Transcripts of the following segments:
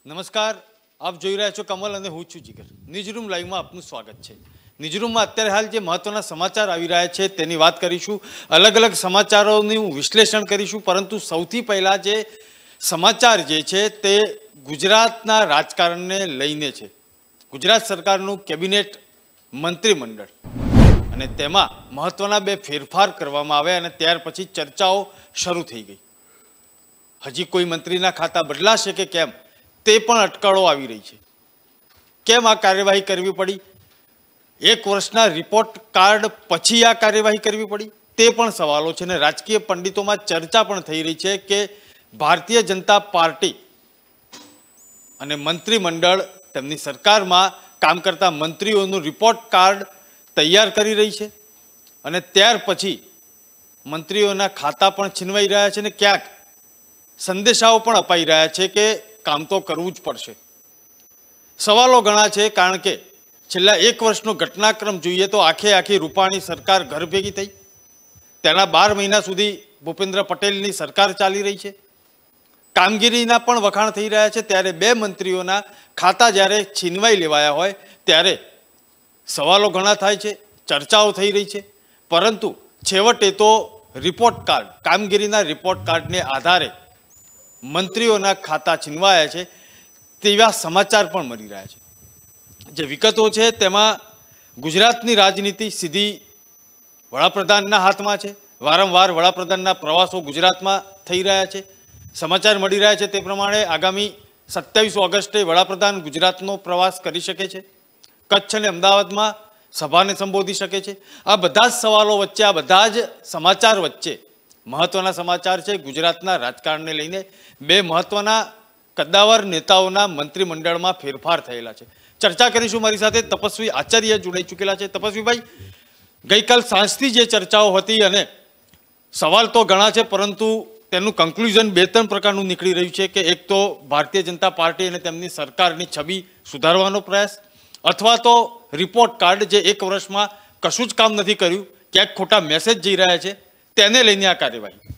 નમસ્કાર, આપ જોઈ રહ્યા છો કમલ અને હું છું જીગર. ન્યૂઝરૂમ લાઈવમાં આપનું સ્વાગત છે. ન્યૂઝરૂમમાં અત્યારે હાલ જે મહત્વના સમાચાર આવી રહ્યા છે તેની વાત કરીશું. અલગ અલગ સમાચારોનું વિશ્લેષણ કરીશું, પરંતુ સૌથી પહેલા જે સમાચાર જે છે તે ગુજરાતના રાજકારણને લઈને છે. ગુજરાત સરકારનું કેબિનેટ મંત્રીમંડળ અને તેમાં મહત્વના બે ફેરફાર કરવામાં આવ્યા અને ત્યાર પછી ચર્ચાઓ શરૂ થઈ ગઈ. હજી કોઈ મંત્રીના ખાતા બદલાશે કે કેમ તે પણ અટકળો આવી રહી છે. કેમ આ કાર્યવાહી કરવી પડી? 1 વર્ષના રિપોર્ટ કાર્ડ પછી આ કાર્યવાહી કરવી પડી તે પણ સવાલો છે અને રાજકીય પંડિતોમાં ચર્ચા પણ થઈ રહી છે કે ભારતીય જનતા પાર્ટી અને મંત્રીમંડળ તેમની સરકારમાં કામ કરતા મંત્રીઓનું રિપોર્ટ કાર્ડ તૈયાર કરી રહી છે અને ત્યાર પછી મંત્રીઓના ખાતા પણ છીનવાઈ રહ્યા છે અને ક્યાંક સંદેશાઓ પણ અપાઈ રહ્યા છે કે કામ તો કરવું જ પડશે. સવાલો ઘણા છે, કારણ કે છેલ્લા 1 વર્ષનો ઘટનાક્રમ જોઈએ તો આખી રૂપાણી સરકાર ઘર ભેગી થઈ. તેના 12 મહિના સુધી ભૂપેન્દ્ર પટેલની સરકાર ચાલી રહી છે. કામગીરીના પણ વખાણ થઈ રહ્યા છે. ત્યારે 2 મંત્રીઓના ખાતા જ્યારે છીનવાઈ લેવાયા હોય ત્યારે સવાલો ઘણા થાય છે, ચર્ચાઓ થઈ રહી છે. પરંતુ છેવટે તો રિપોર્ટ કાર્ડ, કામગીરીના રિપોર્ટ કાર્ડને આધારે મંત્રીઓના ખાતા છીનવાયા છે તેવા સમાચાર પણ મળી રહ્યા છે. જે વિગતો છે તેમાં ગુજરાતની રાજનીતિ સીધી વડાપ્રધાનના હાથમાં છે. વારંવાર વડાપ્રધાનના પ્રવાસો ગુજરાતમાં થઈ રહ્યા છે. સમાચાર મળી રહ્યા છે તે પ્રમાણે આગામી 27 ઓગસ્ટે વડાપ્રધાન ગુજરાતનો પ્રવાસ કરી શકે છે. કચ્છ અને અમદાવાદમાં સભાને સંબોધી શકે છે. આ બધા જ સવાલો વચ્ચે, આ બધા જ સમાચાર વચ્ચે મહત્વના સમાચાર છે ગુજરાતના રાજકારણને લઈને. 2 મહત્વના કદ્દાવર નેતાઓના મંત્રીમંડળમાં ફેરફાર થયેલા છે. ચર્ચા કરીશું. મારી સાથે તપસ્વી આચાર્ય જોડાઈ ચૂકેલા છે. તપસ્વીભાઈ, ગઈકાલ સાંજથી જે ચર્ચાઓ હતી અને સવાલ તો ઘણા છે, પરંતુ તેનું કન્ક્લુઝન 2-3 પ્રકારનું નીકળી રહ્યું છે કે એક તો ભારતીય જનતા પાર્ટી અને તેમની સરકારની છબી સુધારવાનો પ્રયાસ, અથવા તો રિપોર્ટ કાર્ડ જે 1 વર્ષમાં કશું જ કામ નથી કર્યું, ક્યાંક ખોટા મેસેજ જઈ રહ્યા છે, તેને લઈને આ કાર્યવાહી.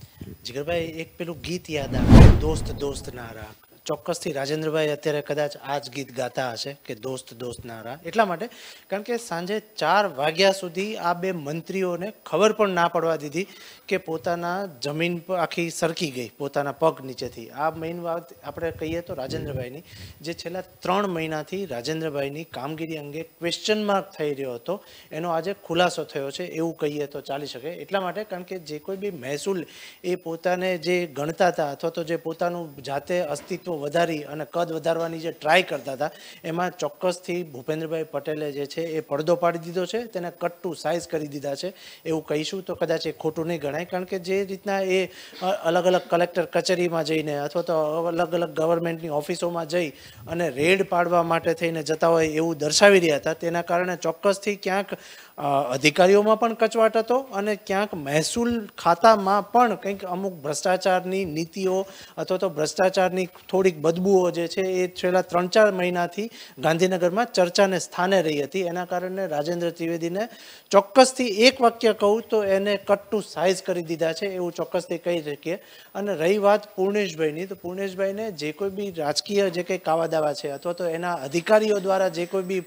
જીગરભાઈ, એક પેલું ગીત યાદ આવે, દોસ્ત દોસ્ત ના રાખ. ચોક્કસથી રાજેન્દ્રભાઈ અત્યારે કદાચ આ જ ગીત ગાતા હશે કે દોસ્ત દોસ્ત ના રાખ. એટલા માટે કારણ કે સાંજે 4 વાગ્યા સુધી આ 2 મંત્રીઓને ખબર પણ ના પડવા દીધી કે પોતાના જમીન પર આખી સરકી ગઈ પોતાના પગ નીચેથી. આ મેઇન વાત આપણે કહીએ તો રાજેન્દ્રભાઈની, જે છેલ્લા 3 મહિનાથી રાજેન્દ્રભાઈની કામગીરી અંગે ક્વેશ્ચન માર્ક થઈ રહ્યો હતો, એનો આજે ખુલાસો થયો છે એવું કહીએ તો ચાલી શકે. એટલા માટે કારણ કે જે કોઈ બી મહેસૂલ એ પોતાને જે ગણતા હતા અથવા તો જે પોતાનું જાતે અસ્તિત્વ વધારી અને કદ વધારવાની જે ટ્રાય કરતા હતા, એમાં ચોક્કસથી ભૂપેન્દ્રભાઈ પટેલે જે છે એ પડદો પાડી દીધો છે, તેને કટ ટુ સાઇઝ કરી દીધા છે એવું કહીશું તો કદાચ એ ખોટું નહીં ગણાય. કારણ કે જે રીતના એ અલગ અલગ કલેક્ટર કચેરીમાં જઈને અથવા તો અલગ અલગ ગવર્મેન્ટની ઓફિસોમાં જઈ અને રેડ પાડવા માટે થઈને જતા હોય એવું દર્શાવી રહ્યા હતા, તેના કારણે ચોક્કસથી ક્યાંક અધિકારીઓમાં પણ કચવાટ હતો અને ક્યાંક મહેસૂલ ખાતામાં પણ કંઈક અમુક ભ્રષ્ટાચારની નીતિઓ અથવા તો ભ્રષ્ટાચારની થોડીક બદબુઓ જે છે એ છેલ્લા 3-4 મહિનાથી ગાંધીનગરમાં ચર્ચાને સ્થાને રહી હતી. એના કારણે રાજેન્દ્ર ત્રિવેદીને ચોક્કસથી એક વાક્ય કહું તો એને કટ ટુ સાઇઝ કરી દીધા છે એવું ચોક્કસથી કહી શકીએ. અને રહી વાત પૂર્ણેશભાઈની, તો પૂર્ણેશભાઈને જે કોઈ બી રાજકીય જે કંઈ કાવા દાવા છે અથવા તો એના અધિકારીઓ દ્વારા જે કોઈ બી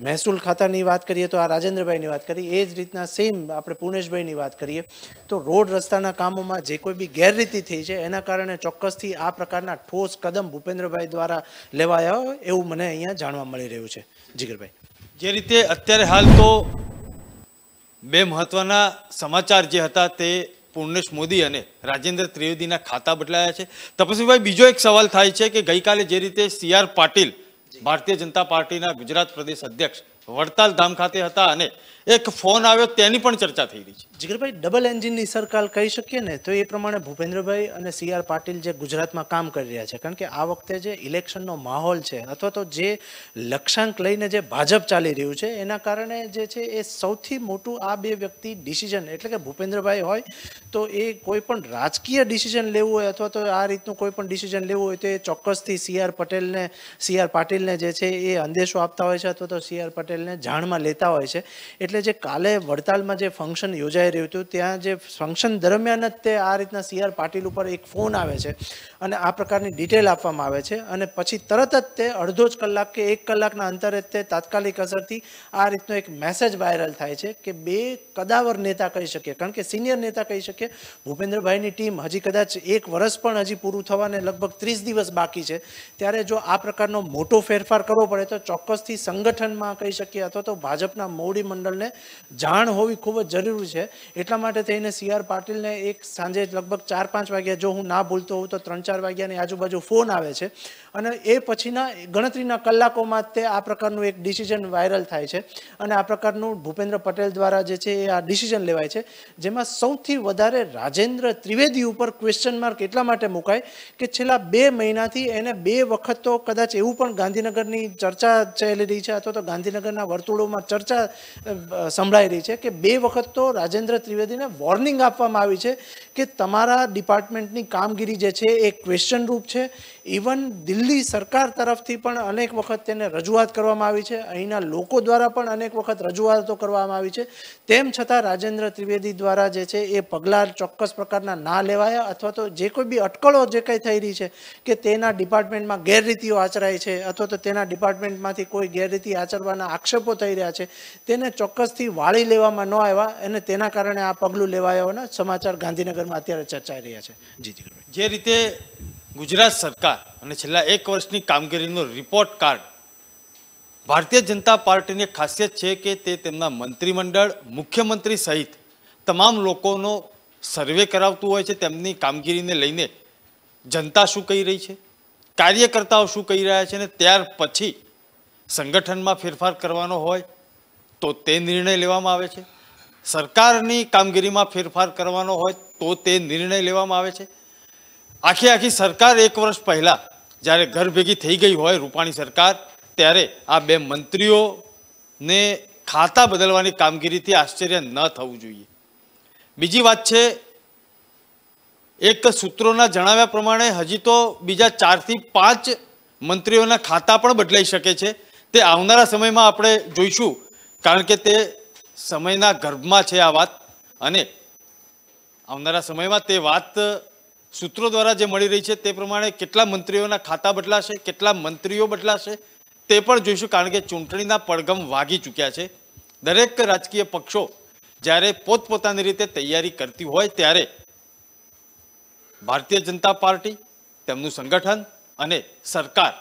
મહેસૂલ ખાતાની વાત કરીએ તો આ રાજેન્દ્રભાઈની વાત કરી, એ જ રીતના સેમ આપણે પૂર્ણેશભાઈની વાત કરીએ તો રોડ રસ્તાના કામોમાં જે કોઈ બી ગેરરીતિ થઈ છે એના કારણે ચોક્કસથી આ પ્રકારના ઠોસ કદમ ભૂપેન્દ્રભાઈ દ્વારા લેવાયા હોય એવું મને અહીંયા જાણવા મળી રહ્યું છે. જીગરભાઈ, જે રીતે અત્યારે હાલ તો 2 મહત્વના સમાચાર જે હતા તે પૂર્ણેશ મોદી અને રાજેન્દ્ર ત્રિવેદીના ખાતા બદલાયા છે. તપસ્વીભાઈ, બીજો એક સવાલ થાય છે કે ગઈકાલે જે રીતે CR પાટીલ ભારતીય જનતા પાર્ટીના ગુજરાત પ્રદેશ અધ્યક્ષ વડતાલ ધામ ખાતે હતા અને એક ફોન આવ્યો, તેની પણ ચર્ચા થઈ રહી છે. જીગરભાઈ, ડબલ એન્જિનની સરકાર કહી શકીએ ને તો એ પ્રમાણે ભૂપેન્દ્રભાઈ અને CR પાટીલ જે ગુજરાતમાં કામ કરી રહ્યા છે, કારણ કે આ વખતે જે ઇલેક્શનનો માહોલ છે અથવા તો જે લક્ષ્યાંક લઈને જે ભાજપ ચાલી રહ્યું છે એના કારણે જે છે એ સૌથી મોટું આ 2 વ્યક્તિ ડિસિઝન, એટલે કે ભૂપેન્દ્રભાઈ હોય તો એ કોઈ પણ રાજકીય ડિસિઝન લેવું હોય અથવા તો આ રીતનું કોઈ પણ ડિસિઝન લેવું હોય તો એ ચોક્કસથી CR પાટીલને જે છે એ અંદેશો આપતા હોય છે અથવા તો CR પટેલને જાણમાં લેતા હોય છે. એટલે એટલે જે કાલે વડતાલમાં જે ફંક્શન યોજાઈ રહ્યું હતું ત્યાં જે ફંક્શન દરમિયાન જ તે આ રીતના સી આર પાટીલ ઉપર એક ફોન આવે છે અને આ પ્રકારની ડિટેલ આપવામાં આવે છે અને પછી તરત જ તે અડધો જ કલાક કે 1 કલાકના અંતરે તે તાત્કાલિક અસરથી આ રીતનો એક મેસેજ વાયરલ થાય છે કે બે કદાવર નેતા કહી શકીએ, કારણ કે સિનિયર નેતા કહી શકીએ, ભૂપેન્દ્રભાઈની ટીમ હજી કદાચ 1 વર્ષ પણ હજી પૂરું થવાને લગભગ 30 દિવસ બાકી છે, ત્યારે જો આ પ્રકારનો મોટો ફેરફાર કરવો પડે તો ચોક્કસથી સંગઠનમાં કહી શકીએ અથવા તો ભાજપના મોવડી મંડળને જાણ હોવી ખૂબ જ જરૂરી છે. એટલા માટે થઈને સી આર પાટીલને એક સાંજે લગભગ 4-5 વાગ્યા, જો હું ના ભૂલતો હોઉં તો 3-4 વાગ્યાની આજુબાજુ ફોન આવે છે અને એ પછીના ગણતરીના કલાકોમાં તે આ પ્રકારનું એક ડિસિઝન વાયરલ થાય છે અને આ પ્રકારનું ભૂપેન્દ્ર પટેલ દ્વારા જે છે એ આ ડિસિઝન લેવાય છે, જેમાં સૌથી વધારે રાજેન્દ્ર ત્રિવેદી ઉપર ક્વેશ્ચન માર્ક એટલા માટે મુકાય કે છેલ્લા 2 મહિનાથી એને 2 વખત તો કદાચ એવું પણ ગાંધીનગરની ચર્ચા ચાલી રહી છે અથવા તો ગાંધીનગરના વર્તુળોમાં ચર્ચા સંભળાઈ રહી છે કે 2 વખત તો રાજેન્દ્ર ત્રિવેદીને વોર્નિંગ આપવામાં આવી છે કે તમારા ડિપાર્ટમેન્ટની કામગીરી જે છે એ ક્વેશ્ચન રૂપ છે. ઇવન દિલ્હી સરકાર તરફથી પણ અનેક વખત તેને રજૂઆત કરવામાં આવી છે, અહીંના લોકો દ્વારા પણ અનેક વખત રજૂઆતો કરવામાં આવી છે, તેમ છતાં રાજેન્દ્ર ત્રિવેદી દ્વારા જે છે એ પગલાં ચોક્કસ પ્રકારના ના લેવાયા અથવા તો જે કોઈ બી અટકળો જે કંઈ થઈ રહી છે કે તેના ડિપાર્ટમેન્ટમાં ગેરરીતિઓ આચરાય છે અથવા તો તેના ડિપાર્ટમેન્ટમાંથી કોઈ ગેરરીતિ આચરવાના આક્ષેપો થઈ રહ્યા છે તેને ચોક્કસથી વાળી લેવામાં ન આવ્યા અને તેના કારણે આ પગલું લેવાયાના સમાચાર ગાંધીનગરમાં અત્યારે ચર્ચાઈ રહ્યા છે. જી જે રીતે ગુજરાત સરકાર અને છેલ્લા 1 વર્ષની કામગીરીનો રિપોર્ટ કાર્ડ ભારતીય જનતા પાર્ટીની ખાસિયત છે કે તે તેમના મંત્રીમંડળ, મુખ્યમંત્રી સહિત તમામ લોકોનો સર્વે કરાવતું હોય છે. તેમની કામગીરીને લઈને જનતા શું કહી રહી છે, કાર્યકર્તાઓ શું કહી રહ્યા છે, અને ત્યાર પછી સંગઠનમાં ફેરફાર કરવાનો હોય તો તે નિર્ણય લેવામાં આવે છે, સરકારની કામગીરીમાં ફેરફાર કરવાનો હોય તો તે નિર્ણય લેવામાં આવે છે. આખી સરકાર 1 વર્ષ પહેલા જ્યારે ઘર ભેગી થઈ ગઈ હોય રૂપાણી સરકાર, ત્યારે આ 2 મંત્રીઓને ખાતા બદલવાની કામગીરીથી આશ્ચર્ય ન થવું જોઈએ. બીજી વાત છે, એક સૂત્રોના જણાવ્યા પ્રમાણે હજી તો બીજા 4 થી 5 મંત્રીઓના ખાતા પણ બદલાઈ શકે છે. તે આવનારા સમયમાં આપણે જોઈશું, કારણ કે તે સમયના ગર્ભમાં છે આ વાત, અને આવનારા સમયમાં તે વાત સૂત્રો દ્વારા જે મળી રહી છે તે પ્રમાણે કેટલા મંત્રીઓના ખાતા બદલાશે, કેટલા મંત્રીઓ બદલાશે તે પણ જોઈશું, કારણ કે ચૂંટણીના પડઘમ વાગી ચૂક્યા છે. દરેક રાજકીય પક્ષો જ્યારે પોતપોતાની રીતે તૈયારી કરતી હોય ત્યારે ભારતીય જનતા પાર્ટી, તેમનું સંગઠન અને સરકાર,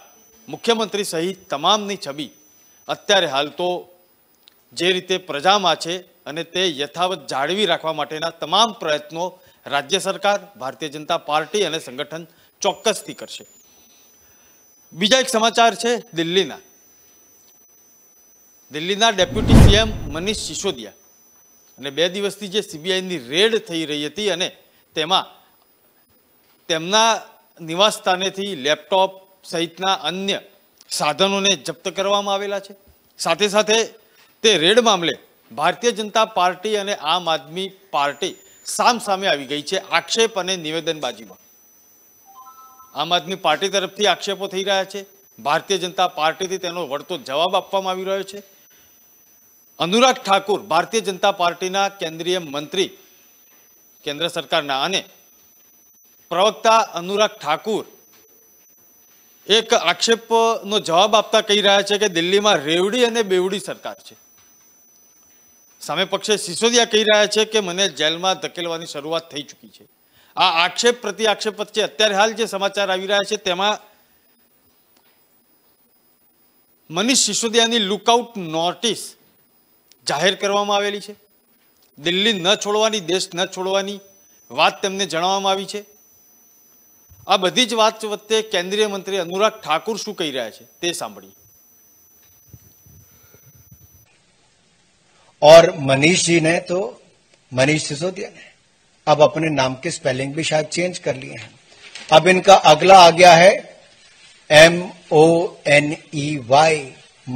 મુખ્યમંત્રી સહિત તમામની છબી અત્યારે હાલ તો જે રીતે પ્રજામાં છે અને તે યથાવત જાળવી રાખવા માટેના તમામ પ્રયત્નો રાજ્ય સરકાર, ભારતીય જનતા પાર્ટી અને સંગઠન ચોક્કસથી કરશે. બીજા એક સમાચાર છે દિલ્હીના ડેપ્યુટી સીએમ મનીષ સિસોદિયા, અને 2 દિવસથી જે સીબીઆઈની રેડ થઈ રહી હતી અને તેમાં તેમના નિવાસ સ્થાનેથી લેપટોપ સહિતના અન્ય સાધનોને જપ્ત કરવામાં આવેલા છે. સાથે સાથે તે રેડ મામલે ભારતીય જનતા પાર્ટી અને આમ આદમી પાર્ટી સામે આવી ગઈ છે આક્ષેપ અને નિવેદનબાજીમાં. આમ આદમી પાર્ટી તરફથી આક્ષેપો થઈ રહ્યા છે, ભારતીય જનતા પાર્ટીથી તેનો વળતો જવાબ આપવામાં આવી રહ્યો છે. અનુરાગ ઠાકુર, ભારતીય જનતા પાર્ટીના કેન્દ્રીય મંત્રી કેન્દ્ર સરકારના, અને પ્રવક્તા અનુરાગ ઠાકુર એક આક્ષેપનો જવાબ આપતા કહી રહ્યા છે કે દિલ્હીમાં રેવડી અને બેવડી સરકાર છે. સામે પક્ષે સિસોદિયા કહી રહ્યા છે કે મને જેલમાં ધકેલવાની શરૂઆત થઈ ચૂકી છે. આ આક્ષેપ પ્રતિ આક્ષેપ વચ્ચે અત્યારે હાલ જે સમાચાર આવી રહ્યા છે તેમાં મનીષ સિસોદિયાની લુકઆઉટ નોટિસ જાહેર કરવામાં આવેલી છે. દિલ્હી ન છોડવાની, દેશ ન છોડવાની વાત તેમને જણાવવામાં આવી છે. આ બધી જ વાત વચ્ચે કેન્દ્રીય મંત્રી અનુરાગ ઠાકુર શું કહી રહ્યા છે તે સાંભળીએ. और मनीष जी ने तो मनीष सिसोदिया ने अब अपने नाम के स्पेलिंग भी शायद चेंज कर लिए हैं. अब इनका अगला आ गया है MONEY,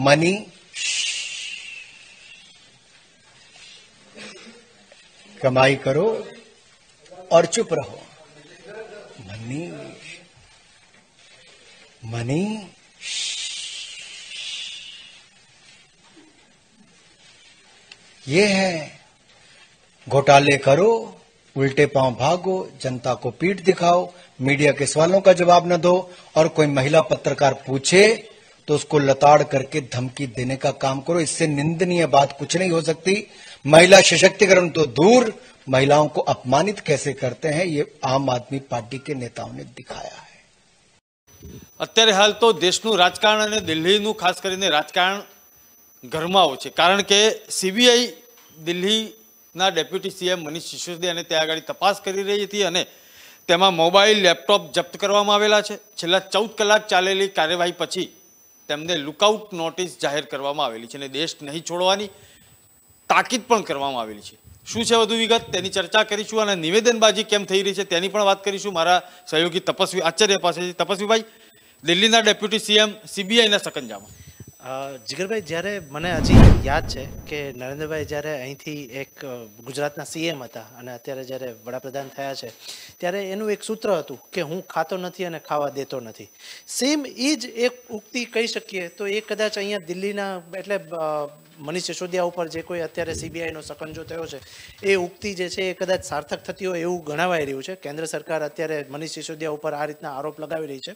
मनी. कमाई करो और चुप रहो. मनी मनी ये है घोटाले करो, उल्टे पांव भागो, जनता को पीठ दिखाओ, मीडिया के सवालों का जवाब न दो, और कोई महिला पत्रकार पूछे तो उसको लताड़ करके धमकी देने का काम करो। इससे निंदनीय बात कुछ नहीं हो सकती। महिला सशक्तिकरण तो दूर, महिलाओं को अपमानित कैसे करते हैं ये आम आदमी पार्टी के नेताओं ने दिखाया है। અત્યારે હાલ તો દેશનું રાજકારણ અને દિલ્હીનું ખાસ કરીને રાજકારણ ગરમાવો છે, કારણ કે સીબીઆઈ દિલ્હીના ડેપ્યુટી સીએમ મનીષ સિસોદિયાને ત્યાં આગળ તપાસ કરી રહી હતી અને તેમાં મોબાઈલ લેપટોપ જપ્ત કરવામાં આવેલા છે। છેલ્લા 14 કલાક ચાલેલી કાર્યવાહી પછી તેમને લુકઆઉટ નોટિસ જાહેર કરવામાં આવેલી છે અને દેશ નહીં છોડવાની તાકીદ પણ કરવામાં આવેલી છે। શું છે વધુ વિગત તેની ચર્ચા કરીશું અને નિવેદનબાજી કેમ થઈ રહી છે તેની પણ વાત કરીશું મારા સહયોગી તપસ્વી આચાર્ય પાસેથી। તપસ્વીભાઈ, દિલ્હીના ડેપ્યુટી સીએમ સીબીઆઈના સકંજામાં। જીગરભાઈ, જ્યારે મને હજી યાદ છે કે નરેન્દ્રભાઈ જ્યારે અહીંથી એક ગુજરાતના સીએમ હતા અને અત્યારે જ્યારે વડાપ્રધાન થયા છે ત્યારે એનું એક સૂત્ર હતું કે હું ખાતો નથી અને ખાવા દેતો નથી। સેમ એ જ એક ઉક્તિ કહી શકીએ તો એ કદાચ અહીંયા દિલ્હીના એટલે મનીષ સિસોદિયા ઉપર જે કોઈ અત્યારે સીબીઆઈનો સકંજો થયો છે એ ઉક્તિ જે છે એ કદાચ સાર્થક થતી હોય એવું ગણાવાઈ રહ્યું છે। કેન્દ્ર સરકાર અત્યારે મનીષ સિસોદિયા ઉપર આ રીતના આરોપ લગાવી રહી છે,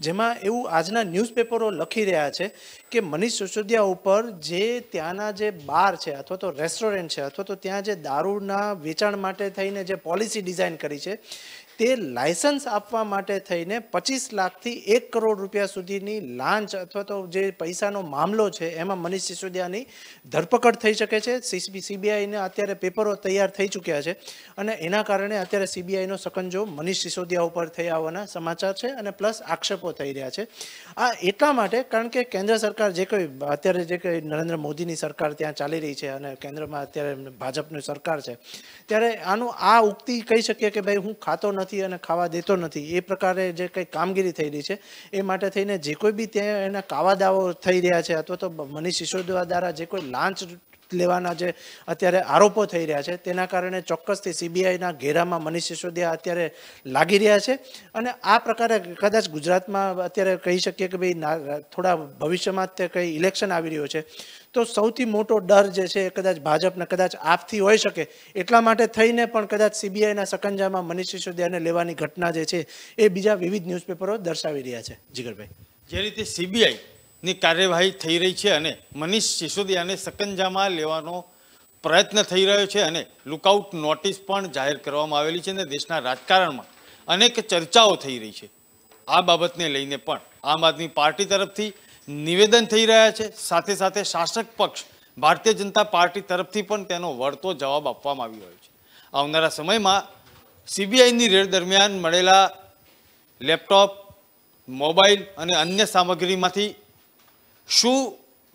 જેમાં એવું આજના ન્યૂઝપેપરો લખી રહ્યા છે કે મનીષ સિસોદિયા ઉપર જે ત્યાંના જે બાર છે અથવા તો રેસ્ટોરન્ટ છે અથવા તો ત્યાં જે દારૂના વેચાણ માટે થઈને જે પોલિસી ડિઝાઇન કરી છે તે લાયસન્સ આપવા માટે થઈને 25 લાખથી 1 કરોડ રૂપિયા સુધીની લાંચ અથવા તો જે પૈસાનો મામલો છે એમાં મનીષ સિસોદિયાની ધરપકડ થઈ શકે છે। સીબીઆઈને અત્યારે પેપરો તૈયાર થઈ ચૂક્યા છે અને એના કારણે અત્યારે સીબીઆઈનો સકંજો મનીષ સિસોદિયા ઉપર થયા હોવાના સમાચાર છે અને પ્લસ આક્ષેપો થઈ રહ્યા છે। આ એટલા માટે કારણ કે કેન્દ્ર સરકાર જે કોઈ અત્યારે જે કોઈ નરેન્દ્ર મોદીની સરકાર ત્યાં ચાલી રહી છે અને કેન્દ્રમાં અત્યારે ભાજપની સરકાર છે ત્યારે આનું આ ઉક્તિ કહી શકીએ કે ભાઈ હું ખાતો નથી અને ખાવા દેતો નથી એ પ્રકારે જે કંઈ કામગીરી થઈ રહી છે એ માટે થઈને જે કોઈ બી ત્યાં એના કાવા દાવો થઈ રહ્યા છે અથવા તો મનીષ સિસોદિયા દ્વારા જે કોઈ લાંચ લેવાના જે અત્યારે આરોપો થઈ રહ્યા છે તેના કારણે ચોક્કસથી સીબીઆઈના ઘેરામાં મનીષ સિસોદિયા અત્યારે લાગી રહ્યા છે અને આ પ્રકારે કદાચ ગુજરાતમાં અત્યારે કહી શકીએ કે ભાઈ થોડા ભવિષ્યમાં તે કંઈ ઇલેક્શન આવી રહ્યો છે તો સૌથી મોટો ડર જે છે એ કદાચ ભાજપને કદાચ આપથી હોઈ શકે એટલા માટે થઈને પણ કદાચ સીબીઆઈના સકંજામાં મનીષ સિસોદિયાને લેવાની ઘટના જે છે એ બીજા વિવિધ ન્યૂઝપેપરો દર્શાવી રહ્યા છે। જીગરભાઈ, જે રીતે સીબીઆઈની કાર્યવાહી થઈ રહી છે અને મનીષ સિસોદિયાને સકંજામાં લેવાનો પ્રયત્ન થઈ રહ્યો છે અને લુકઆઉટ નોટિસ પણ જાહેર કરવામાં આવેલી છે અને દેશના રાજકારણમાં અનેક ચર્ચાઓ થઈ રહી છે। આ બાબતને લઈને પણ આમ આદમી પાર્ટી તરફથી નિવેદન થઈ રહ્યા છે, સાથે સાથે શાસક પક્ષ ભારતીય જનતા પાર્ટી તરફથી પણ તેનો વળતો જવાબ આપવામાં આવી રહ્યો છે। આવનારા સમયમાં સીબીઆઈની રેડ દરમિયાન મળેલા લેપટોપ, મોબાઈલ અને અન્ય સામગ્રીમાંથી શું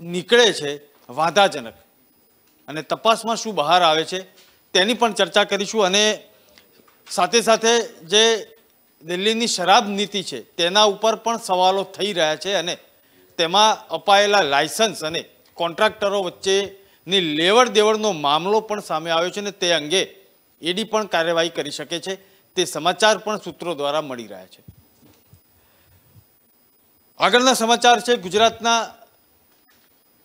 નીકળે છે વાંધાજનક અને તપાસમાં શું બહાર આવે છે તેની પણ ચર્ચા કરીશું અને સાથે સાથે જે દિલ્હીની શરાબ નીતિ છે તેના ઉપર પણ સવાલો થઈ રહ્યા છે અને તેમાં અપાયેલા લાયસન્સ અને કોન્ટ્રાક્ટરો વચ્ચેની લેવડ દેવડનો મામલો પણ સામે આવ્યો છે અને તે અંગે ઈડી પણ કાર્યવાહી કરી શકે છે તે સમાચાર પણ સૂત્રો દ્વારા મળી રહ્યા છે। આગળના સમાચાર છે ગુજરાતના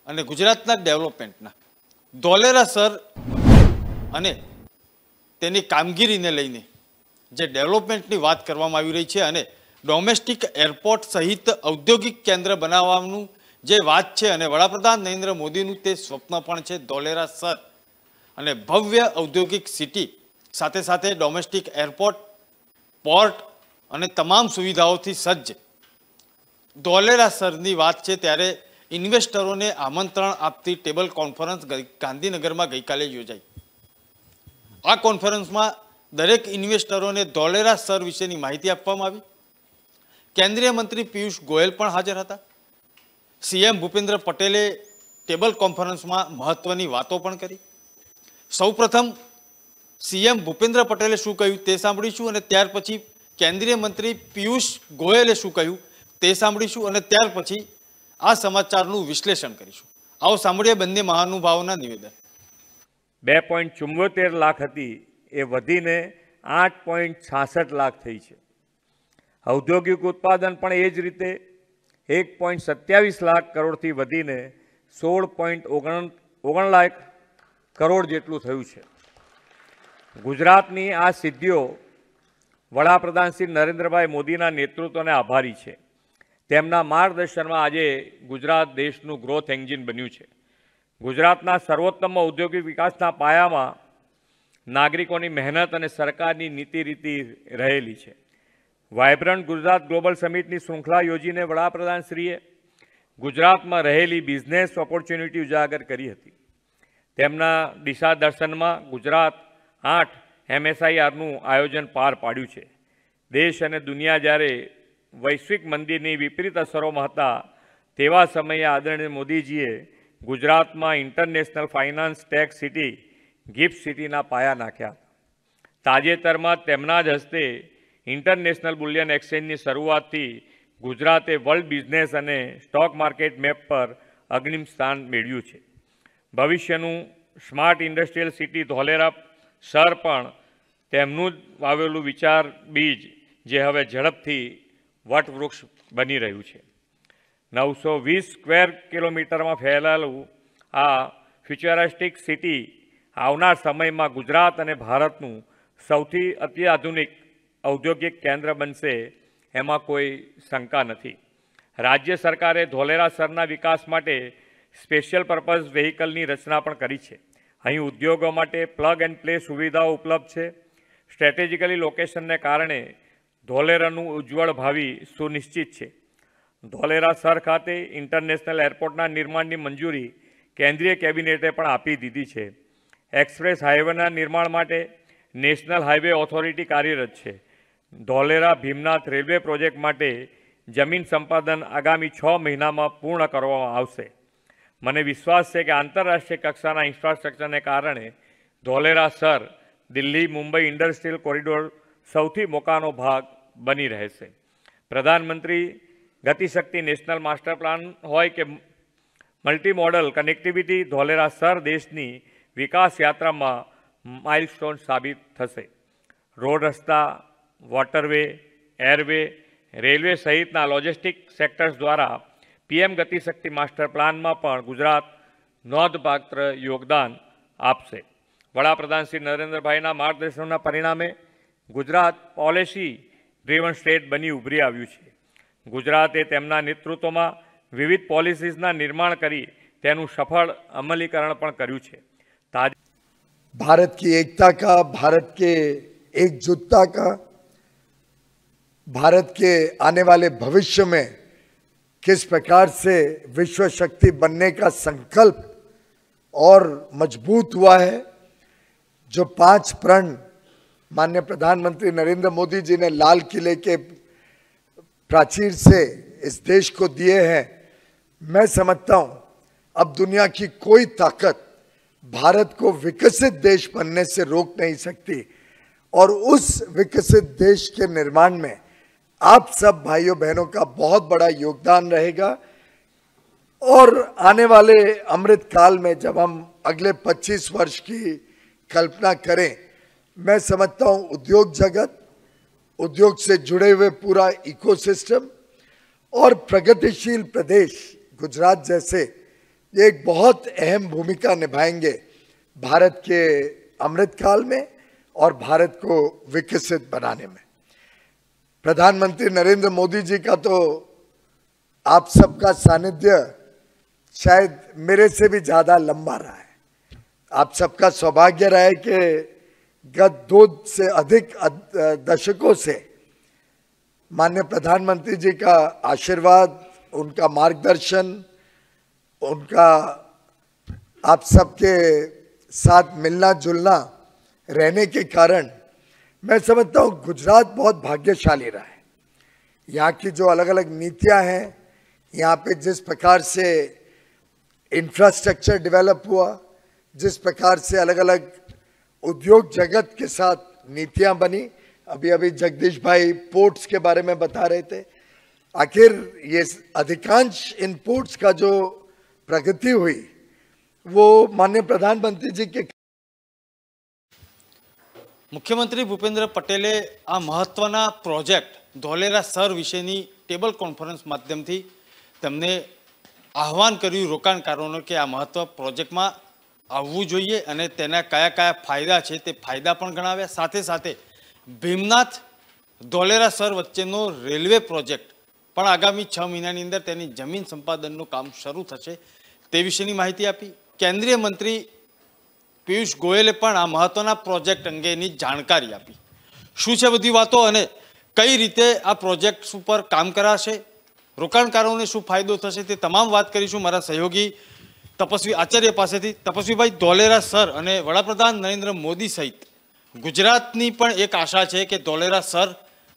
અને ગુજરાતના ડેવલપમેન્ટના। ધોલેરા સર અને તેની કામગીરીને લઈને જે ડેવલપમેન્ટની વાત કરવામાં આવી રહી છે અને ડોમેસ્ટિક એરપોર્ટ સહિત ઔદ્યોગિક કેન્દ્ર બનાવવાનું જે વાત છે અને વડાપ્રધાન નરેન્દ્ર મોદીનું તે સ્વપ્ન પણ છે ધોલેરા સર અને ભવ્ય ઔદ્યોગિક સિટી સાથે સાથે ડોમેસ્ટિક એરપોર્ટ, પોર્ટ અને તમામ સુવિધાઓથી સજ્જ ધોલેરા સરની વાત છે ત્યારે ઇન્વેસ્ટરોને આમંત્રણ આપતી ટેબલ કોન્ફરન્સ ગાંધીનગરમાં ગઈકાલે યોજાઈ। આ કોન્ફરન્સમાં દરેક ઇન્વેસ્ટરોને ધોલેરા સર વિશેની માહિતી આપવામાં આવી। કેન્દ્રીય મંત્રી પિયુષ ગોયલ પણ હાજર હતા। સીએમ ભૂપેન્દ્ર પટેલે ટેબલ કોન્ફરન્સમાં મહત્વની વાતો પણ કરી। સૌપ્રથમ સીએમ ભૂપેન્દ્ર પટેલે શું કહ્યું તે સાંભળીશું અને ત્યાર પછી કેન્દ્રીય મંત્રી પિયુષ ગોયલે શું કહ્યું તે સાંભળીશું અને ત્યાર પછી આ સમાચારનું વિશ્લેષણ કરીશું। આવો સાંભળીએ બંને મહાનુભાવોના નિવેદન। 2.74 લાખ હતી એ વધીને 8.66 લાખ થઈ છે। ઔદ્યોગિક ઉત્પાદન પણ એ જ રીતે 1.27 લાખ કરોડથી વધીને 16.59 લાખ કરોડ જેટલું થયું છે. ગુજરાતની આ સિદ્ધિઓ વડાપ્રધાન શ્રી નરેન્દ્રભાઈ મોદીના નેતૃત્વને આભારી છે. તેમના માર્ગદર્શનમાં આજે ગુજરાત દેશનું ગ્રોથ એન્જિન બન્યું છે. ગુજરાતના સર્વોત્તમ ઔદ્યોગિક વિકાસના પાયામાં નાગરિકોની મહેનત અને સરકારની નીતિ રીતિ રહેલી છે. વાયબ્રન્ટ ગુજરાત ગ્લોબલ સમિટની શૃંખલા યોજીને વડાપ્રધાનશ્રીએ ગુજરાતમાં રહેલી બિઝનેસ ઓપોર્ચ્યુનિટી ઉજાગર કરી હતી. તેમના દિશા દર્શનમાં ગુજરાત 8 MSIRનું આયોજન પાર પાડ્યું છે. દેશ અને દુનિયા જ્યારે વૈશ્વિક મંદીની વિપરીત અસરોમાં હતા તેવા સમયે આદરણીય મોદીજીએ ગુજરાતમાં international finance tech city GIFT સિટીના પાયા નાખ્યા. તાજેતરમાં તેમના જ હસ્તે ઇન્ટરનેશનલ બુલિયન એક્સચેન્જની શરૂઆતથી ગુજરાતે વર્લ્ડ બિઝનેસ અને સ્ટોક માર્કેટ મેપ પર અગ્નિમ સ્થાન મેળવ્યું છે. ભવિષ્યનું smart industrial city Dholera sir પણ તેમનું જ વાવેલું વિચાર બીજ જે હવે ઝડપથી વટવૃક્ષ બની રહ્યું છે. 920 સ્ક્વેર કિલોમીટરમાં ફેલાયેલું આ ફ્યુચરિસ્ટિક સિટી આવનાર સમયમાં ગુજરાત અને ભારતનું સૌથી અત્યાધુનિક ઔદ્યોગિક કેન્દ્ર બનશે એમાં કોઈ શંકા નથી. રાજ્ય સરકારે ધોલેરા સરના વિકાસ માટે સ્પેશિયલ પર્પઝ વેહિકલની રચના પણ કરી છે. અહીં ઉદ્યોગો માટે પ્લગ એન્ડ પ્લે સુવિધાઓ ઉપલબ્ધ છે. સ્ટ્રેટેજિકલી લોકેશનને કારણે ધોલેરાનું ઉજ્જવળ ભાવિ સુનિશ્ચિત છે. ધોલેરા સર ખાતે ઇન્ટરનેશનલ એરપોર્ટના નિર્માણની મંજૂરી કેન્દ્રીય કેબિનેટે પણ આપી દીધી છે. એક્સપ્રેસ હાઈવેના નિર્માણ માટે નેશનલ હાઈવે ઓથોરિટી કાર્યરત છે. ધોલેરા ભીમનાથ રેલવે પ્રોજેક્ટ માટે જમીન સંપાદન આગામી 6 મહિનામાં પૂર્ણ કરવામાં આવશે. મને વિશ્વાસ છે કે આંતરરાષ્ટ્રીય કક્ષાના ઇન્ફ્રાસ્ટ્રક્ચરને કારણે Dholera sir Delhi Mumbai industrial corridor સૌથી મોકાનો ભાગ બની રહેશે. પ્રધાનમંત્રી ગતિશક્તિ નેશનલ માસ્ટર પ્લાન હોય કે multi modal connectivity Dholera sir દેશની વિકાસ યાત્રામાં માઇલસ્ટોન સાબિત થશે. રોડ રસ્તા, વોટરવે, એરવે, રેલવે સહિતના લોજિસ્ટિક સેક્ટર્સ દ્વારા PM ગતિશક્તિ માસ્ટર પ્લાનમાં પણ ગુજરાત નોંધપાત્ર યોગદાન આપશે. વડાપ્રધાન શ્રી નરેન્દ્રભાઈના માર્ગદર્શનના પરિણામે ગુજરાત પોલિસી ડ્રીવન સ્ટેટ બની ઉભરી આવ્યું છે. ગુજરાતે તેમના નેતૃત્વમાં વિવિધ પોલિસીઝના નિર્માણ કરી તેનું સફળ અમલીકરણ પણ કર્યું છે. भारत की एकता का, भारत के एकजुटता का, भारत के आने वाले भविष्य में किस प्रकार से विश्व शक्ति बनने का संकल्प और मजबूत हुआ है. जो 5 प्रण माननीय प्रधानमंत्री नरेंद्र मोदी जी ने लाल किले के प्राचीर से इस देश को दिए हैं, मैं समझता हूं अब दुनिया की कोई ताकत भारत को विकसित देश बनने से रोक नहीं सकती. और उस विकसित देश के निर्माण में आप सब भाइयों बहनों का बहुत बड़ा योगदान रहेगा. और आने वाले अमृत काल में जब हम अगले 25 वर्ष की कल्पना करें, मैं समझता हूं उद्योग जगत, उद्योग से जुड़े हुए पूरा इकोसिस्टम और प्रगतिशील प्रदेश गुजरात जैसे एक बहुत अहम भूमिका निभाएंगे भारत के अमृतकाल में और भारत को विकसित बनाने में. प्रधानमंत्री नरेंद्र मोदी जी का तो आप सबका सानिध्य शायद मेरे से भी ज्यादा लंबा रहा है. आप सबका सौभाग्य रहा है कि गत 2 से अधिक दशकों से माननीय प्रधानमंत्री जी का आशीर्वाद, उनका मार्गदर्शन, उनका आप सबके साथ मिलना जुलना रहने के कारण मैं समझता हूँ गुजरात बहुत भाग्यशाली रहा है. यहाँ की जो अलग अलग नीतियाँ हैं, यहाँ पे जिस प्रकार से इंफ्रास्ट्रक्चर डेवलप हुआ, जिस प्रकार से अलग अलग उद्योग जगत के साथ नीतियाँ बनी, अभी अभी जगदीश भाई पोर्ट्स के बारे में बता रहे थे. आखिर ये अधिकांश इन पोर्ट्स का जो प्रगति हुई वो माननीय प्रधानमंत्री जी के. મુખ્યમંત્રી ભૂપેન્દ્ર પટેલે આ મહત્વના પ્રોજેક્ટ ધોલેરા સર વિશેની ટેબલ કોન્ફરન્સ માધ્યમથી તેમને આહવાન કર્યું રોકાણકારોને કે આ મહત્વ પ્રોજેક્ટમાં આવવું જોઈએ અને તેના કયા કયા ફાયદા છે તે ફાયદા પણ ગણાવ્યા. સાથે સાથે ભીમનાથ ધોલેરાસર વચ્ચેનો રેલવે પ્રોજેક્ટ પણ આગામી 6 મહિનાની અંદર તેની જમીન સંપાદનનું કામ શરૂ થશે તે વિશેની માહિતી આપી. કેન્દ્રીય મંત્રી પિયુષ ગોયલે પણ આ મહત્વના પ્રોજેક્ટ અંગેની જાણકારી આપી. શું છે બધી વાતો અને કઈ રીતે આ પ્રોજેક્ટ ઉપર કામ કરાશે, રોકાણકારોને શું ફાયદો થશે તે તમામ વાત કરીશું મારા સહયોગી તપસ્વી આચાર્ય પાસેથી. તપસ્વીભાઈ, ધોલેરાસર અને વડાપ્રધાન નરેન્દ્ર મોદી સહિત ગુજરાતની પણ એક આશા છે કે ધોલેરાસર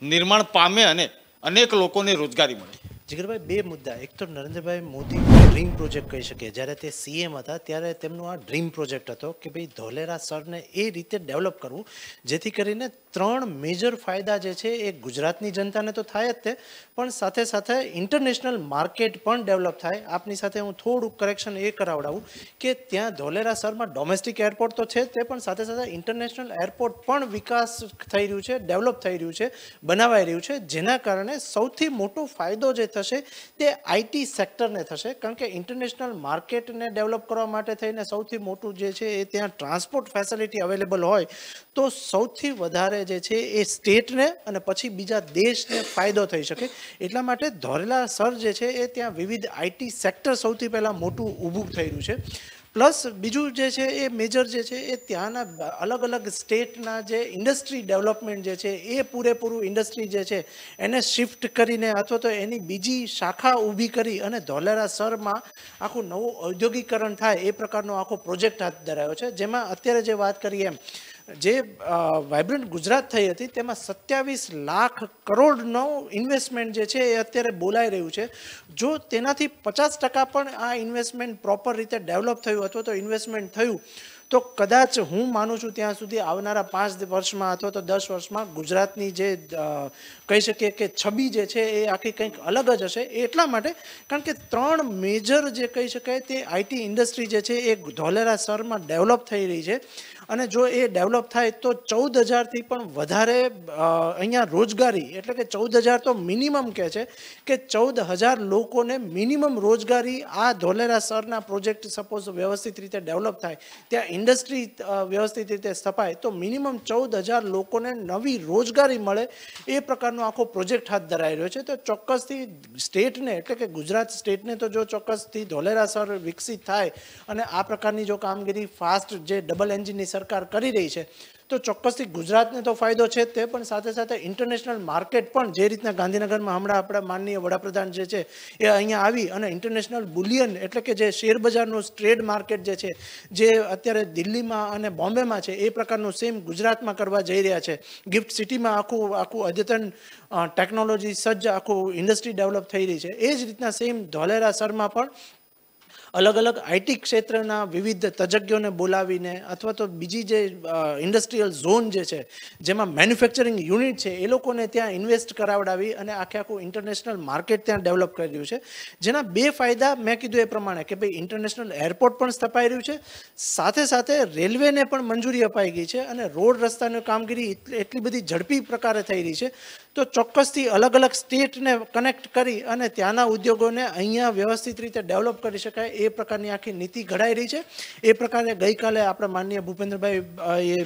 નિર્માણ પામે અને અનેક લોકોને રોજગારી મળે. જીગરભાઈ, બે મુદ્દા. એક તો નરેન્દ્રભાઈ મોદી ડ્રીમ પ્રોજેક્ટ કહી શકીએ. જ્યારે તે સીએમ હતા ત્યારે તેમનો આ ડ્રીમ પ્રોજેક્ટ હતો કે ભાઈ ધોલેરાસરને એ રીતે ડેવલપ કરવું જેથી કરીને 3 મેજર ફાયદા જે છે એ ગુજરાતની જનતાને તો થાય જ તે, પણ સાથે સાથે ઇન્ટરનેશનલ માર્કેટ પણ ડેવલપ થાય. આપની સાથે હું થોડુંક કરેક્શન એ કરાવડાવું કે ત્યાં ધોલેરાસરમાં ડોમેસ્ટિક એરપોર્ટ તો છે તે, પણ સાથે સાથે ઇન્ટરનેશનલ એરપોર્ટ પણ વિકાસ થઈ રહ્યું છે, ડેવલપ થઈ રહ્યું છે, બનાવાઈ રહ્યું છે, જેના કારણે સૌથી મોટો ફાયદો જે થશે તે આઈટી સેક્ટરને થશે. કારણ કે ઇન્ટરનેશનલ માર્કેટને ડેવલપ કરવા માટે થઈને સૌથી મોટું જે છે એ ત્યાં ટ્રાન્સપોર્ટ ફેસિલિટી અવેલેબલ હોય તો સૌથી વધારે જે છે એ સ્ટેટને અને પછી બીજા દેશને ફાયદો થઈ શકે. એટલા માટે ધોલેરાસર જે છે એ ત્યાં વિવિધ આઈટી સેક્ટર સૌથી પહેલાં મોટું ઊભું થઈ રહ્યું છે. પ્લસ બીજું જે છે એ મેજર જે છે એ ત્યાંના અલગ અલગ સ્ટેટના જે ઇન્ડસ્ટ્રી ડેવલપમેન્ટ જે છે એ પૂરેપૂરું ઇન્ડસ્ટ્રી જે છે એને શિફ્ટ કરીને અથવા તો એની બીજી શાખા ઊભી કરી અને ધોલેરાસરમાં આખું નવું ઔદ્યોગિકરણ થાય એ પ્રકારનો આખો પ્રોજેક્ટ હાથ ધરાયો છે. જેમાં અત્યારે જે વાત કરીએ એમ જે વાઇબ્રન્ટ ગુજરાત થઈ હતી તેમાં 27 લાખ કરોડનો ઇન્વેસ્ટમેન્ટ જે છે એ અત્યારે બોલાઈ રહ્યું છે. જો તેનાથી 50% પણ આ ઇન્વેસ્ટમેન્ટ પ્રોપર રીતે ડેવલપ થયું અથવા તો ઇન્વેસ્ટમેન્ટ થયું તો કદાચ હું માનું છું ત્યાં સુધી આવનારા 5 વર્ષમાં અથવા તો 10 વર્ષમાં ગુજરાતની જે કહી શકીએ કે છબી જે છે એ આખી કંઈક અલગ જ હશે. એટલા માટે કારણ કે 3 મેજર જે કહી શકાય તે આઈટી ઇન્ડસ્ટ્રી જે છે એ ધોલેરાસરમાં ડેવલપ થઈ રહી છે અને જો એ ડેવલપ થાય તો 14,000થી પણ વધારે અહીંયા રોજગારી, એટલે કે 14,000 તો મિનિમમ કહે છે કે 14,000 લોકોને મિનિમમ રોજગારી આ ધોલેરાસરના પ્રોજેક્ટ સપોઝ વ્યવસ્થિત રીતે ડેવલપ થાય, ત્યાં ઇન્ડસ્ટ્રી વ્યવસ્થિત રીતે સ્થપાય તો મિનિમમ 14,000 લોકોને નવી રોજગારી મળે એ પ્રકારનો આખો પ્રોજેક્ટ હાથ ધરાઈ રહ્યો છે. તો ચોક્કસથી સ્ટેટને એટલે કે ગુજરાત સ્ટેટને તો જો ચોક્કસથી ધોલેરાસર વિકસિત થાય અને આ પ્રકારની જો કામગીરી ફાસ્ટ જે ડબલ એન્જિનની સરકાર કરી રહી છે તો ચોક્કસથી ગુજરાતને તો ફાયદો છે તે, પણ સાથે સાથે ઇન્ટરનેશનલ માર્કેટ પણ જે રીતના ગાંધીનગરમાં હમણાં આપણા માનનીય વડાપ્રધાન જે છે એ અહીંયા આવી અને ઇન્ટરનેશનલ બુલિયન એટલે કે જે શેર બજારનું ટ્રેડ માર્કેટ જે છે જે અત્યારે દિલ્હીમાં અને બોમ્બેમાં છે એ પ્રકારનું સેમ ગુજરાતમાં કરવા જઈ રહ્યા છે. ગિફ્ટ સિટીમાં આખું અદ્યતન ટેકનોલોજી સજ્જ આખું ઇન્ડસ્ટ્રી ડેવલપ થઈ રહી છે. એ જ રીતના સેમ ધોલેરાસરમાં પણ અલગ અલગ આઈટી ક્ષેત્રના વિવિધ તજજ્ઞોને બોલાવીને અથવા તો બીજી જે ઇન્ડસ્ટ્રીયલ ઝોન જે છે જેમાં મેન્યુફેક્ચરિંગ યુનિટ છે એ લોકોને ત્યાં ઇન્વેસ્ટ કરાવડાવી અને આખું ઇન્ટરનેશનલ માર્કેટ ત્યાં ડેવલપ કરી રહ્યું છે. જેના 2 ફાયદા મેં કીધું એ પ્રમાણે કે ભાઈ ઇન્ટરનેશનલ એરપોર્ટ પણ સ્થપાઈ રહ્યું છે, સાથે સાથે રેલવેને પણ મંજૂરી અપાઈ ગઈ છે અને રોડ રસ્તાની કામગીરી એટલી બધી ઝડપી પ્રકારે થઈ રહી છે તો ચોક્કસથી અલગ અલગ સ્ટેટને કનેક્ટ કરી અને ત્યાંના ઉદ્યોગોને અહીંયા વ્યવસ્થિત રીતે ડેવલપ કરી શકાય એ પ્રકારની આખી નીતિ ઘડાઈ રહી છે. એ પ્રકારે ગઈકાલે આપણા માનનીય ભૂપેન્દ્રભાઈ એ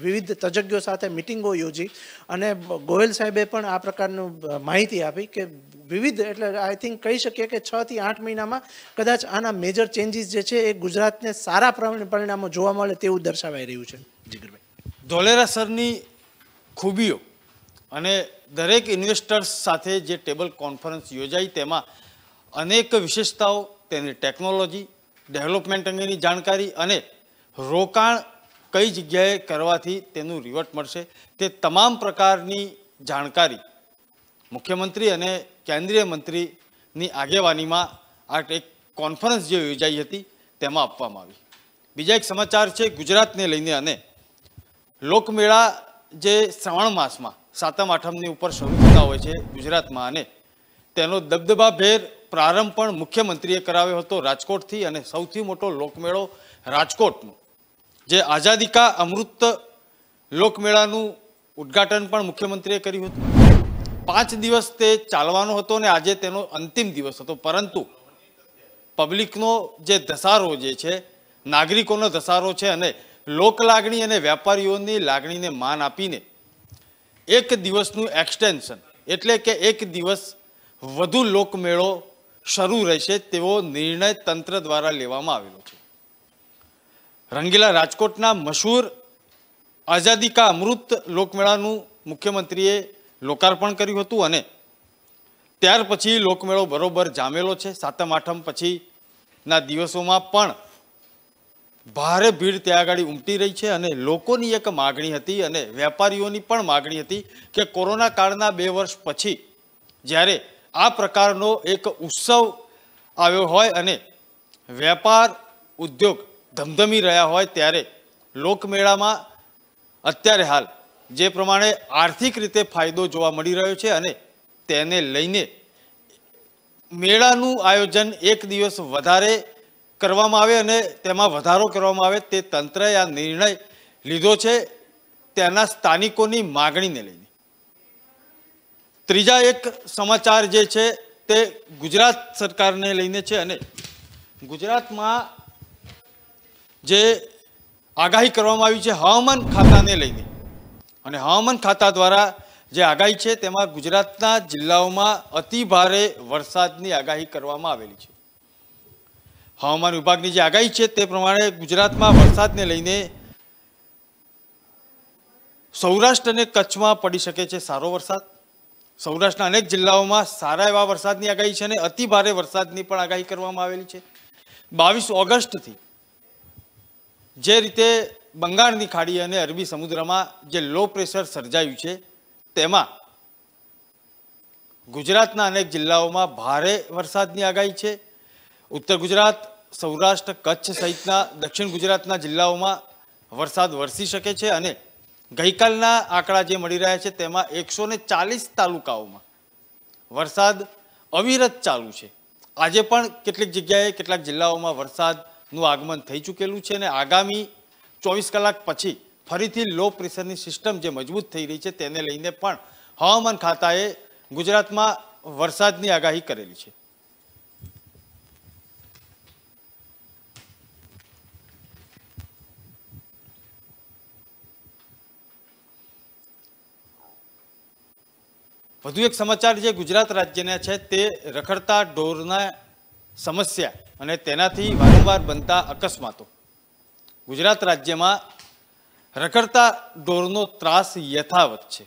વિવિધ તજજ્ઞો સાથે મિટિંગો યોજી અને ગોયલ સાહેબે પણ આ પ્રકારનું માહિતી આપી કે વિવિધ એટલે આઈ થિંક કહી શકીએ કે 6 થી 8 મહિનામાં કદાચ આના મેજર ચેન્જીસ જે છે એ ગુજરાતને સારા પરિણામો જોવા મળે તેવું દર્શાવાઈ રહ્યું છે. જીગરભાઈ, ધોલેરાસરની ખૂબીઓ અને દરેક ઇન્વેસ્ટર્સ સાથે જે ટેબલ કોન્ફરન્સ યોજાઈ તેમાં અનેક વિશેષતાઓ, તેની ટેકનોલોજી, ડેવલપમેન્ટ અંગેની જાણકારી અને રોકાણ કઈ જગ્યાએ કરવાથી તેનું રિવર્ટ મળશે તે તમામ પ્રકારની જાણકારી મુખ્યમંત્રી અને કેન્દ્રીય મંત્રીની આગેવાનીમાં આ એક કોન્ફરન્સ જે યોજાઈ હતી તેમાં આપવામાં આવી. બીજા એક સમાચાર છે ગુજરાતને લઈને અને લોકમેળા જે શ્રાવણ માસમાં 7મ 8મની ઉપર શરૂ થતા હોય છે ગુજરાતમાં અને તેનો દબદબાભેર પ્રારંભ પણ મુખ્યમંત્રીએ કરાવ્યો હતો રાજકોટથી અને સૌથી મોટો લોકમેળો રાજકોટનો જે આઝાદી કા અમૃત લોકમેળાનું ઉદ્ઘાટન પણ મુખ્યમંત્રીએ કર્યું હતું. 5 દિવસ તે ચાલવાનો હતો અને આજે તેનો અંતિમ દિવસ હતો, પરંતુ પબ્લિકનો જે ધસારો જે છે નાગરિકોનો ધસારો છે અને લોકલાગણી અને વેપારીઓની લાગણીને માન આપીને એક દિવસનું એક્સટેન્શન એટલે કે એક દિવસ વધુ લોકમેળો શરૂ રહેશે તેવો નિર્ણય તંત્ર દ્વારા લેવામાં આવેલો છે. રંગીલા રાજકોટના મશહૂર આઝાદી કા અમૃત લોકમેળાનું મુખ્યમંત્રીએ લોકાર્પણ કર્યું હતું અને ત્યાર પછી લોકમેળો બરોબર જામેલો છે. સાતમ આઠમ પછીના દિવસોમાં પણ ભારે ભીડ ત્યાં આગળ ઉમટી રહી છે અને લોકોની એક માગણી હતી અને વેપારીઓની પણ માગણી હતી કે કોરોના કાળના 2 વર્ષ પછી જ્યારે આ પ્રકારનો એક ઉત્સવ આવ્યો હોય અને વેપાર ઉદ્યોગ ધમધમી રહ્યા હોય ત્યારે લોકમેળામાં અત્યારે હાલ જે પ્રમાણે આર્થિક રીતે ફાયદો જોવા મળી રહ્યો છે અને તેને લઈને મેળાનું આયોજન એક દિવસ વધારે કરવામાં આવે અને તેમાં વધારો કરવામાં આવે તે તંત્રએ આ નિર્ણય લીધો છે તેના સ્થાનિકોની માગણીને લઈને. ત્રીજા એક સમાચાર જે છે તે ગુજરાત સરકારને લઈને છે અને ગુજરાતમાં જે આગાહી કરવામાં આવી છે હવામાન ખાતાને લઈને અને હવામાન ખાતા દ્વારા જે આગાહી છે તેમાં ગુજરાતના જિલ્લાઓમાં અતિ ભારે વરસાદની આગાહી કરવામાં આવેલી છે. હવામાન વિભાગની જે આગાહી છે તે પ્રમાણે ગુજરાતમાં વરસાદને લઈને સૌરાષ્ટ્ર અને કચ્છમાં પડી શકે છે સારો વરસાદ. સૌરાષ્ટ્રના અનેક જિલ્લાઓમાં સારા એવા વરસાદની આગાહી છે અને અતિ ભારે વરસાદની પણ આગાહી કરવામાં આવેલી છે. 22 ઓગસ્ટથી જે રીતે બંગાળની ખાડી અને અરબી સમુદ્રમાં જે લો પ્રેશર સર્જાયું છે તેમાં ગુજરાતના અનેક જિલ્લાઓમાં ભારે વરસાદની આગાહી છે. ઉત્તર ગુજરાત, સૌરાષ્ટ્ર, કચ્છ સહિતના દક્ષિણ ગુજરાતના જિલ્લાઓમાં વરસાદ વરસી શકે છે અને ગઈકાલના આંકડા જે મળી રહ્યા છે તેમાં 140 તાલુકાઓમાં વરસાદ અવિરત ચાલુ છે. આજે પણ કેટલીક જગ્યાએ કેટલાક જિલ્લાઓમાં વરસાદનું આગમન થઈ ચૂકેલું છે અને આગામી 24 કલાક પછી ફરીથી લો પ્રેશરની સિસ્ટમ જે મજબૂત થઈ રહી છે તેને લઈને પણ હવામાન ખાતાએ ગુજરાતમાં વરસાદની આગાહી કરેલી છે. વધુ એક સમાચાર જે ગુજરાત રાજ્યના છે તે રખડતા ઢોરના સમસ્યા અને તેનાથી વારંવાર બનતા અકસ્માતો. ગુજરાત રાજ્યમાં રખડતા ઢોરનો ત્રાસ યથાવત છે.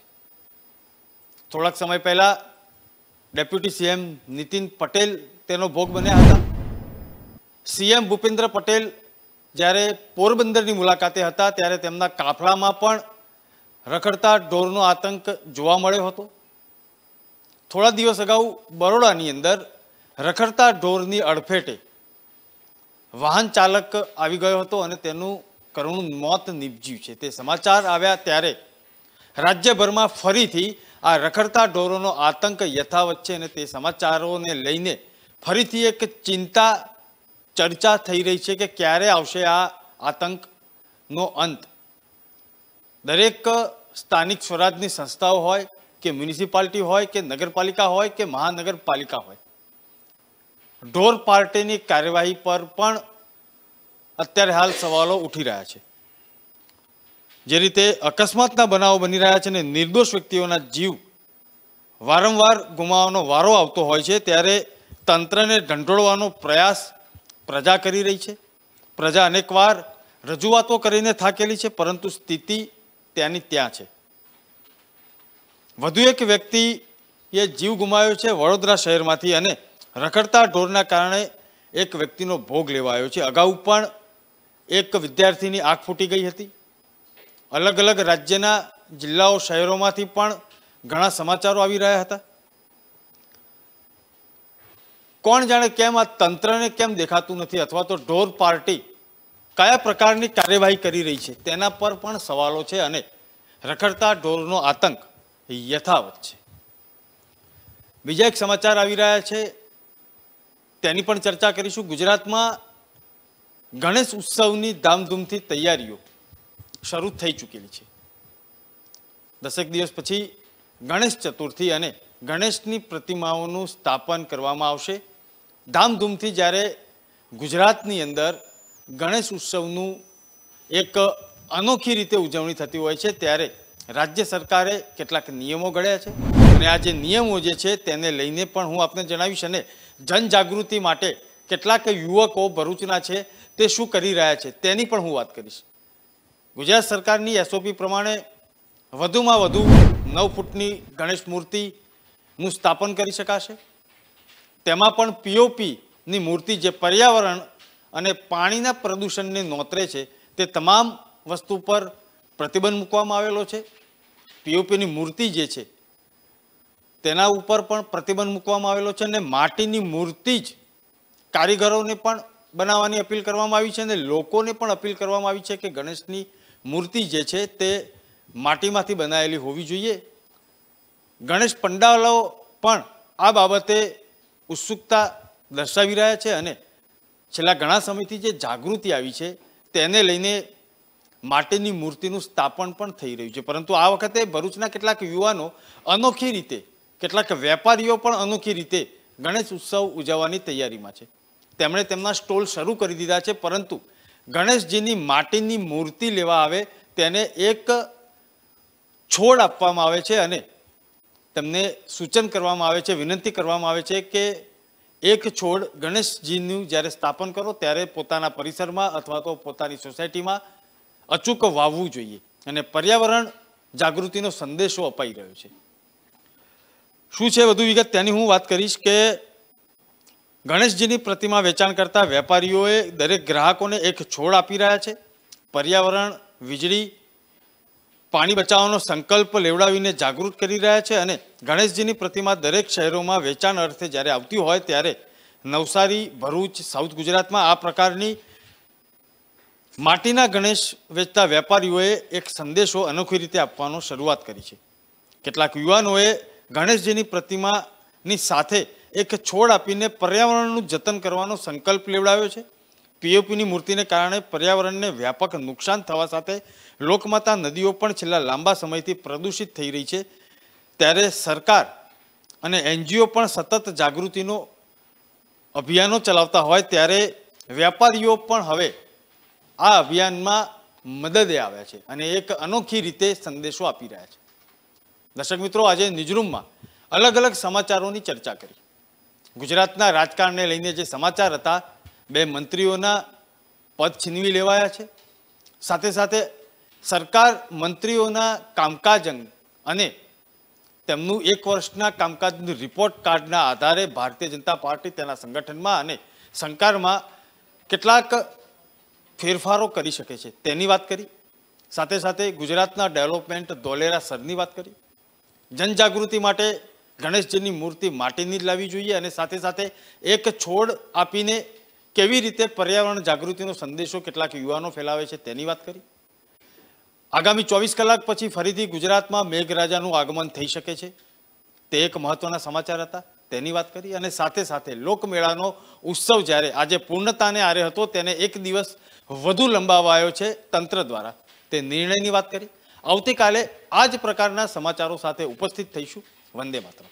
થોડાક સમય પહેલા ડેપ્યુટી સીએમ નીતિન પટેલ તેનો ભોગ બન્યા હતા. સીએમ ભૂપેન્દ્ર પટેલ જ્યારે પોરબંદરની મુલાકાતે હતા ત્યારે તેમના કાફલામાં પણ રખડતા ઢોરનો આતંક જોવા મળ્યો હતો. થોડા દિવસ અગાઉ બરોડાની અંદર રખડતા ઢોરની અડફેટે વાહન ચાલક આવી ગયો હતો અને તેનું કરુણ મોત નીપજ્યું છે. તે સમાચાર આવ્યા ત્યારે રાજ્યભરમાં ફરીથી આ રખડતા ઢોરોનો આતંક યથાવત છે અને તે સમાચારોને લઈને ફરીથી એક ચિંતા ચર્ચા થઈ રહી છે કે ક્યારે આવશે આ આતંકનો અંત. દરેક સ્થાનિક સ્વરાજની સંસ્થાઓ હોય કે મ્યુનિસિપાલિટી હોય કે નગરપાલિકા હોય કે મહાનગરપાલિકા હોય, ઢોર પાર્ટીની કાર્યવાહી પર પણ અત્યારે હાલ સવાલો ઉઠી રહ્યા છે. જે રીતે અકસ્માતના બનાવો બની રહ્યા છે અને નિર્દોષ વ્યક્તિઓના જીવ વારંવાર ગુમાવવાનો વારો આવતો હોય છે ત્યારે તંત્રને ઢંઢોળવાનો પ્રયાસ પ્રજા કરી રહી છે. પ્રજા અનેકવાર રજૂઆતો કરીને થાકેલી છે પરંતુ સ્થિતિ ત્યાંની ત્યાં છે. વધુ એક વ્યક્તિએ જીવ ગુમાવ્યો છે વડોદરા શહેરમાંથી અને રખડતા ઢોરના કારણે એક વ્યક્તિનો ભોગ લેવાયો છે. અગાઉ પણ એક વિદ્યાર્થીની આંખ ફૂટી ગઈ હતી. અલગ અલગ રાજ્યના જિલ્લાઓ શહેરોમાંથી પણ ઘણા સમાચારો આવી રહ્યા હતા. કોણ જાણે કેમ આ તંત્રને કેમ દેખાતું નથી અથવા તો ઢોર પાર્ટી કયા પ્રકારની કાર્યવાહી કરી રહી છે તેના પર પણ સવાલો છે અને રખડતા ઢોરનો આતંક યથાવત છે. બીજા એક સમાચાર આવી રહ્યા છે તેની પણ ચર્ચા કરીશું. ગુજરાતમાં ગણેશ ઉત્સવની ધામધૂમથી તૈયારીઓ શરૂ થઈ ચૂકેલી છે. 10 દિવસ પછી ગણેશ ચતુર્થી અને ગણેશની પ્રતિમાઓનું સ્થાપન કરવામાં આવશે. ધામધૂમથી જ્યારે ગુજરાતની અંદર ગણેશ ઉત્સવનું એક અનોખી રીતે ઉજવણી થતી હોય છે, ત્યારે રાજ્ય સરકારે કેટલાક નિયમો ઘડ્યા છે અને આ જે નિયમો જે છે તેને લઈને પણ હું આપને જણાવીશ અને જનજાગૃતિ માટે કેટલાક યુવકો ભરૂચના છે તે શું કરી રહ્યા છે તેની પણ હું વાત કરીશ. ગુજરાત સરકારની એસઓપી પ્રમાણે વધુમાં વધુ 9 ફૂટની ગણેશ મૂર્તિનું સ્થાપન કરી શકાશે. તેમાં પણ પીઓપીની મૂર્તિ જે પર્યાવરણ અને પાણીના પ્રદૂષણને નોતરે છે તે તમામ વસ્તુ પર પ્રતિબંધ મૂકવામાં આવેલો છે. પીઓપીની મૂર્તિ જે છે તેના ઉપર પણ પ્રતિબંધ મૂકવામાં આવેલો છે અને માટીની મૂર્તિ જ કારીગરોને પણ બનાવવાની અપીલ કરવામાં આવી છે અને લોકોને પણ અપીલ કરવામાં આવી છે કે ગણેશની મૂર્તિ જે છે તે માટીમાંથી બનાવેલી હોવી જોઈએ. ગણેશ પંડાલો પણ આ બાબતે ઉત્સુકતા દર્શાવી રહ્યા છે અને છેલ્લા ઘણા સમયથી જે જાગૃતિ આવી છે તેને લઈને માટીની મૂર્તિનું સ્થાપન પણ થઈ રહ્યું છે. પરંતુ આ વખતે ભરૂચના કેટલાક યુવાનો અનોખી રીતે, કેટલાક વેપારીઓ પણ અનોખી રીતે ગણેશ ઉત્સવ ઉજવવાની તૈયારીમાં છે. તેમણે તેમના સ્ટોલ શરૂ કરી દીધા છે, પરંતુ ગણેશજીની માટીની મૂર્તિ લેવા આવે તેને એક છોડ આપવામાં આવે છે અને તેમને સૂચન કરવામાં આવે છે, વિનંતી કરવામાં આવે છે કે એક છોડ ગણેશજીનું જ્યારે સ્થાપન કરો ત્યારે પોતાના પરિસરમાં અથવા તો પોતાની સોસાયટીમાં અચૂક વાવવું જોઈએ અને પર્યાવરણ જાગૃતિનો સંદેશો અપાઈ રહ્યો છે. શું છે વધુ વિગત તેની હું વાત કરીશ કે ગણેશજીની પ્રતિમા વેચાણ કરતા વેપારીઓએ દરેક ગ્રાહકોને એક છોડ આપી રહ્યા છે. પર્યાવરણ, વીજળી, પાણી બચાવવાનો સંકલ્પ લેવડાવીને જાગૃત કરી રહ્યા છે અને ગણેશજીની પ્રતિમા દરેક શહેરોમાં વેચાણ અર્થે જ્યારે આવતી હોય ત્યારે નવસારી, ભરૂચ, સાઉથ ગુજરાતમાં આ પ્રકારની માટીના ગણેશ વેચતા વેપારીઓએ એક સંદેશો અનોખી રીતે આપવાનો શરૂઆત કરી છે. કેટલાક યુવાનોએ ગણેશજીની પ્રતિમાની સાથે એક છોડ આપીને પર્યાવરણનું જતન કરવાનો સંકલ્પ લેવડાવ્યો છે. પીઓપીની મૂર્તિને કારણે પર્યાવરણને વ્યાપક નુકસાન થવા સાથે લોકમાતા નદીઓ પણ છેલ્લા લાંબા સમયથી પ્રદૂષિત થઈ રહી છે. ત્યારે સરકાર અને એનજીઓ પણ સતત જાગૃતિનો અભિયાનો ચલાવતા હોય ત્યારે વેપારીઓ પણ હવે આ અભિયાનમાં મદદે આવ્યા છે અને એક અનોખી રીતે સંદેશો આપી રહ્યા છે. દર્શક મિત્રો, આજે ન્યૂઝરૂમમાં અલગ અલગ સમાચારોની ચર્ચા કરી. ગુજરાતના રાજકારણને લઈને જે સમાચાર હતા, 2 મંત્રીઓના પદ છીનવી લેવાયા છે, સાથે સાથે સરકાર મંત્રીઓના કામકાજ અને તેમનું 1 વર્ષના કામકાજનું રિપોર્ટ કાર્ડના આધારે ભારતીય જનતા પાર્ટી તેના સંગઠનમાં અને સરકારમાં કેટલાક ફેરફારો કરી શકે છે તેની વાત કરી. સાથે સાથે ગુજરાતના ડેવલપમેન્ટ ધોલેરા સરની વાત કરી. જનજાગૃતિ માટે ગણેશજીની મૂર્તિ માટીની જ લાવવી જોઈએ અને સાથે સાથે એક છોડ આપીને કેવી રીતે પર્યાવરણ જાગૃતિનો સંદેશો કેટલાક યુવાનો ફેલાવે છે તેની વાત કરી. આગામી 24 કલાક પછી ફરીથી ગુજરાતમાં મેઘરાજાનું આગમન થઈ શકે છે તે એક મહત્વના સમાચાર હતા તેની વાત કરી અને સાથે સાથે લોકમેળાનો ઉત્સવ જ્યારે આજે પૂર્ણતાને આરે હતો તેને 1 દિવસ વધુ લંબાવાયો છે તંત્ર દ્વારા તે નિર્ણયની વાત કરી. આવતીકાલે આ જ પ્રકારના સમાચારો સાથે ઉપસ્થિત થઈશું. વંદે માતરમ.